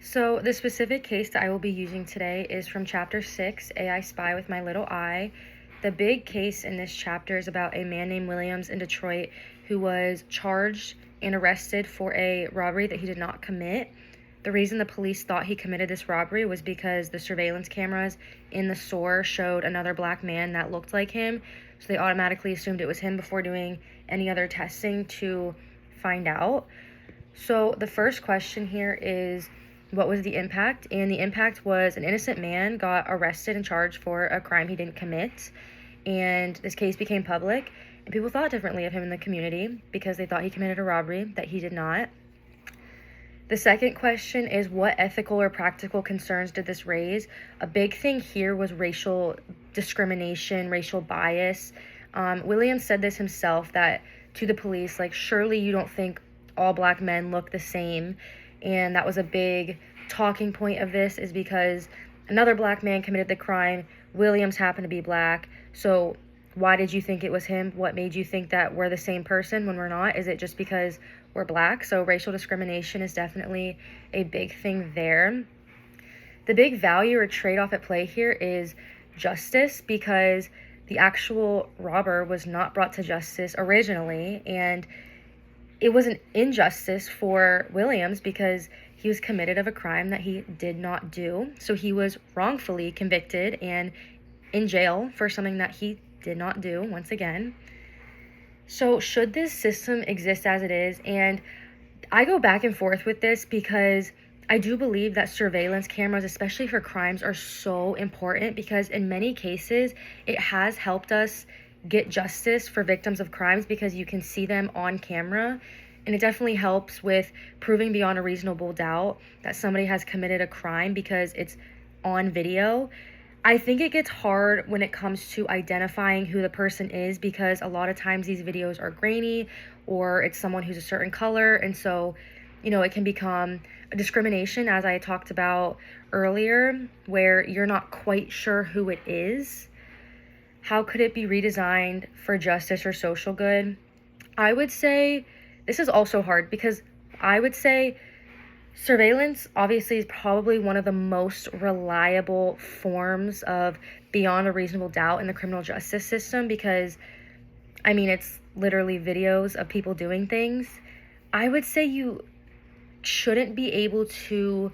So, the specific case that I will be using today is from Chapter 6, AI Spy with My Little Eye. The big case in this chapter is about a man named Williams in Detroit who was charged and arrested for a robbery that he did not commit. The reason the police thought he committed this robbery was because the surveillance cameras in the store showed another black man that looked like him, so they automatically assumed it was him before doing any other testing to find out. So, the first question here is, what was the impact? And the impact was an innocent man got arrested and charged for a crime he didn't commit. And this case became public, and people thought differently of him in the community because they thought he committed a robbery that he did not. The second question is, what ethical or practical concerns did this raise? A big thing here was racial discrimination, racial bias. Williams said this himself, that to the police, like, surely you don't think all black men look the same. And that was a big talking point of this, is because another black man committed the crime. Williams happened to be black. So why did you think it was him? What made you think that we're the same person when we're not? Is it just because we're black? So racial discrimination is definitely a big thing there. The big value or trade-off at play here is justice, because the actual robber was not brought to justice originally, and it was an injustice for Williams because he was committed of a crime that he did not do. So he was wrongfully convicted and in jail for something that he did not do, once again. So should this system exist as it is? And I go back and forth with this because I do believe that surveillance cameras, especially for crimes, are so important, because in many cases it has helped us get justice for victims of crimes because you can see them on camera. And it definitely helps with proving beyond a reasonable doubt that somebody has committed a crime because it's on video. I think it gets hard when it comes to identifying who the person is, because a lot of times these videos are grainy, or it's someone who's a certain color. And so, it can become a discrimination, as I talked about earlier, where you're not quite sure who it is. How could it be redesigned for justice or social good? I would say this is also hard, because I would say surveillance obviously is probably one of the most reliable forms of beyond a reasonable doubt in the criminal justice system, because, it's literally videos of people doing things. I would say you shouldn't be able to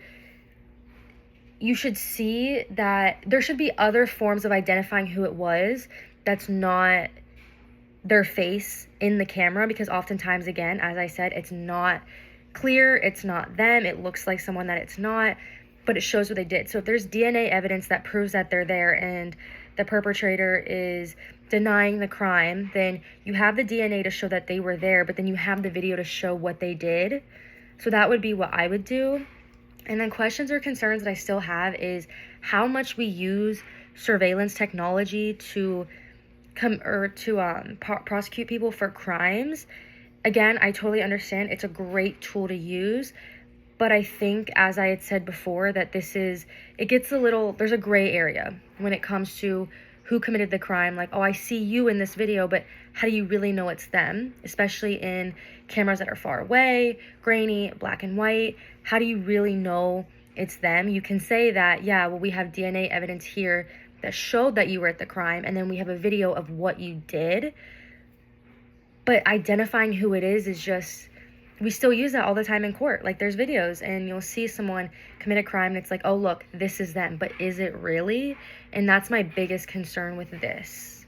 you should see that there should be other forms of identifying who it was that's not their face in the camera, because oftentimes, again, as I said, it's not clear, it's not them, it looks like someone that it's not, but it shows what they did. So if there's DNA evidence that proves that they're there and the perpetrator is denying the crime, then you have the DNA to show that they were there, but then you have the video to show what they did. So that would be what I would do. And then questions or concerns that I still have is how much we use surveillance technology to prosecute people for crimes. Again, I totally understand it's a great tool to use, but I think, as I had said before, that there's a gray area when it comes to who committed the crime. Like, oh, I see you in this video, but how do you really know it's them? Especially in cameras that are far away, grainy, black and white. How do you really know it's them? You can say that, yeah, well, we have DNA evidence here that showed that you were at the crime, and then we have a video of what you did. But identifying who it is just, we still use that all the time in court. Like, there's videos and you'll see someone commit a crime and it's like, oh, look, this is them. But is it really? And that's my biggest concern with this.